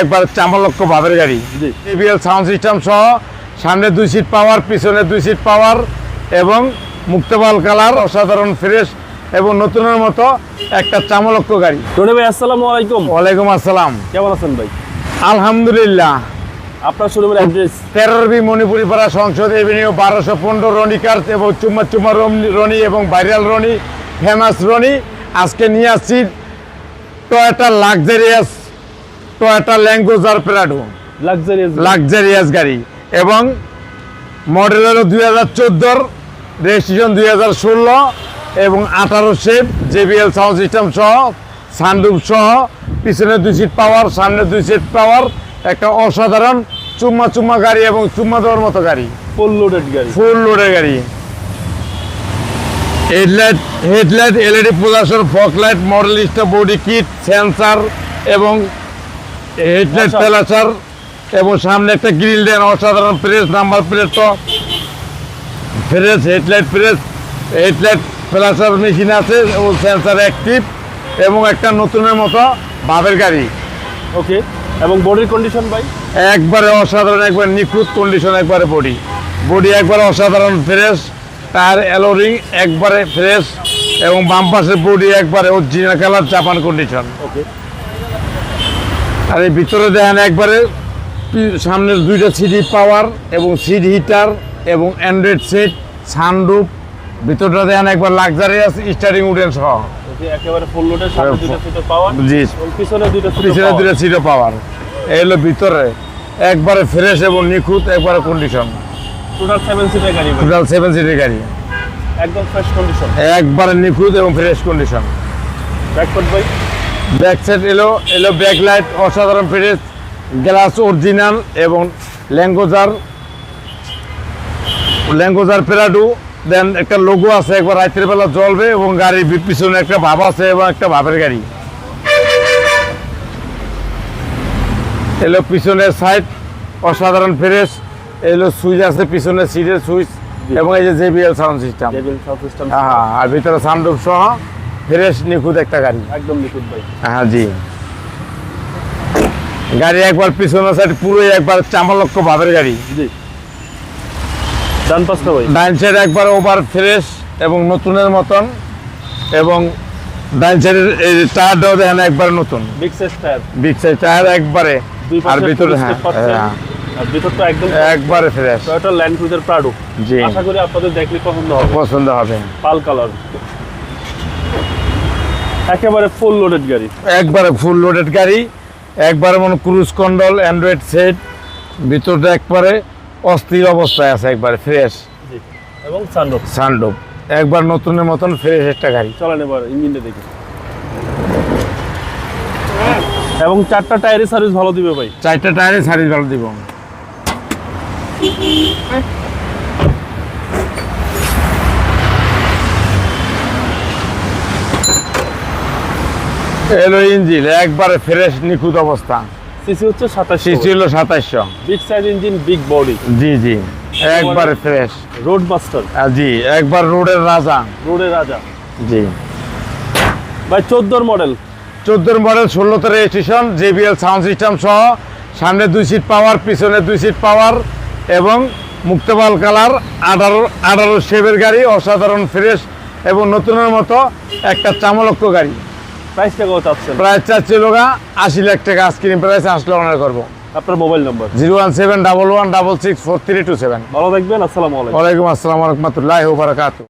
একবার চামালক্ষ ভাবের গাড়ি। JBL সাউন্ড সিস্টেম সহ সামনে 2 সিট পাওয়ার, পিছনে 2 সিট পাওয়ার এবং মুক্তপাল কালার, অসাধারণ ফ্রেশ এবং নতুনের মতো একটা চামালক্ষ গাড়ি। টনি ভাই আসসালামু আলাইকুম। ওয়ালাইকুম আসসালাম। কেমন আছেন ভাই? আলহামদুলিল্লাহ। আপনার শোরুমের অ্যাড্রেস 13B মণিপুরি পাড়া, সংসদ এভিনিউ, 1215 রনি কার্স এবং চুম্মা চুম্মা রনি এবং ভাইরাল রনি, ফেমাস রনি। আজকে নিয়ে আসছি টয়োটা ল্যাঙ্গুয়েজার প্রাডো লাক্সারিয়াস গাড়ি এবং মডেল হলো 2014, রেজিস্ট্রেশন 2016 এবং 18 শেপ। JBL সাউন্ড সিস্টেম সহ, সানরুফ সহ, পিছনে 2 সিট পাওয়ার, সামনে 2 সিট পাওয়ার, একটা অসাধারণ চুম্মা গাড়ি এবং চুম্মা দেওয়ার মতো গাড়ি। ফুল লোডেড গাড়ি। হেডলাইট LED প্রদর্শন, fog light, model star, body kit, sensor এবং হেডলাইট ফ্ল্যাশার এবং সামনে একটা গ্রিল দেন, অসাধারণ প্রেস, নাম্বার প্লেট তো ফ্রেশ, হেডলাইট ফ্ল্যাশার মেশিন আছে এবং সেন্সার অ্যাক্টিভ এবং একটা নতুনের মতো ভাবের গাড়ি। ওকে, এবং বডির কন্ডিশন ভাই একবারে অসাধারণ, একবার নিখুঁত কন্ডিশন, একবারে বডি একবারে অসাধারণ ফ্রেশ, টায়ার অ্যালোরিং একবারে ফ্রেশ এবং বাম পাশের বডি একবারে অরিজিনাল কালার, জাপান কন্ডিশন। ওকে, আর এই ভিতরে দেখেন একবারে সামনের 2টা সিডি পাওয়ার এবং সিট হিটার এবং অ্যান্ড্রয়েড সেট, সানরুফ। ভিতরটা দেখেন একবার লাক্সারিয়াস, স্টারিং উডেন সহ। ওকে, একেবারে ফুল লোডেড, সামনে 2টা সিট পাওয়ার, জি, এবং পিছনে 2টা সিট পাওয়ার। এই হলো ভিতরে একবারে ফ্রেশ এবং নিখুঁত, একবারে কন্ডিশন। টোটাল 7 সিটের গাড়ি ভাই, টোটাল 7 সিটের গাড়ি, একদম ফ্রেশ কন্ডিশন, একবারে নিখুঁত এবং ফ্রেশ কন্ডিশন। ব্যাকপার্ট ভাই, ব্যাক সাইড এলো ব্যাক লাইট অসাধারণ ফ্রেশ, গ্লাস অরিজিনাল এবং ল্যাঙ্গুয়েজার প্রাডো। দেন একটা লোগো আছে, একবার রাতের বেলা জ্বলবে এবং গাড়ির পিছনে একটা ভাব আছে এবং একটা ভাবের গাড়ি। এলো পিছনের সাইড অসাধারণ ফ্রেশ, এলো সুইচ আছে পিছনে, সিটের সুইচ এবং এই যে JBL সাউন্ড সিস্টেম। হ্যাঁ, আর ভিতরে সানরুফ সহ ফ্রেশ নিখুঁত একটা গাড়ি, একদম নিখুঁত ভাই। হ্যাঁ জি। গাড়ি একবার পিছনের সাইড পুরোই একবার চামালক্ষ ভাবের গাড়ি। জি, ডান পাশটা ভাই, ডাইন সাইড একবার ওভার ফ্রেশ এবং নতুনের মতন এবং ডাইন সাইডের এই টায়ারটাও দেখেন একবার নতুন, বিগ সাইজ টায়ার একবারে। আর ভিতরে আর ভিতরটা একদম একবারে fresh. Toyota Land Cruiser Prado. জি, আশা করি আপনাদের দেখলে পছন্দ হবে। পাল কালার, একেবারে ফুল লোডেড গাড়ি, একবারে ফুল লোডেড গাড়ি, একবারে মনে ক্রুজ কন্ট্রোল, অ্যান্ড্রয়েড সেট, ভিতরটা একবারে অস্থির অবস্থায় আছে, একবারে ফ্রেশ। জি, এবং সানরুফ একবার নতুনের মতন ফ্রেশ একটা গাড়ি। চলেন এবার ইঞ্জিনটা দেখি। এবং 4টা টায়ারের সার্ভিস ভালো দিবে ভাই, 4টা টায়ারে সার্ভিস ভালো দিব। এলো ইঞ্জিন একবারে ফ্রেশ নিখুঁত অবস্থা। সিসি হচ্ছে 2700, সিসি হলো 2700। Big size engine, big body. জি, একবারে ফ্রেশ, রোড মাস্টার। জি, একবার রোডের রাজা। জি ভাই 14 মডেল, 16তে রেজিস্ট্রেশন, JBL সাউন্ড সিস্টেম সহ, সামনে 2 সিট পাওয়ার, পিছনে 2 সিট পাওয়ার এবং মুক্তপাল কালার, 18 শেপের গাড়ি, অসাধারণ ফ্রেশ এবং নতুনের মতো একটা চামালক্ষ গাড়ি। প্রাইসটা কত চাচ্ছেন? প্রাইস চাচ্ছিল 80 লাখ টাকা। স্ক্রিন প্রাইস আসলে অনার করবো। আপনার মোবাইল নাম্বার 01711664327। ভালো থাকবেন, আসসালামু আলাইকুম। ওয়ালাইকুম আসসালাম ওয়া রাহমাতুল্লাহি ওয়া বারাকাতুহু।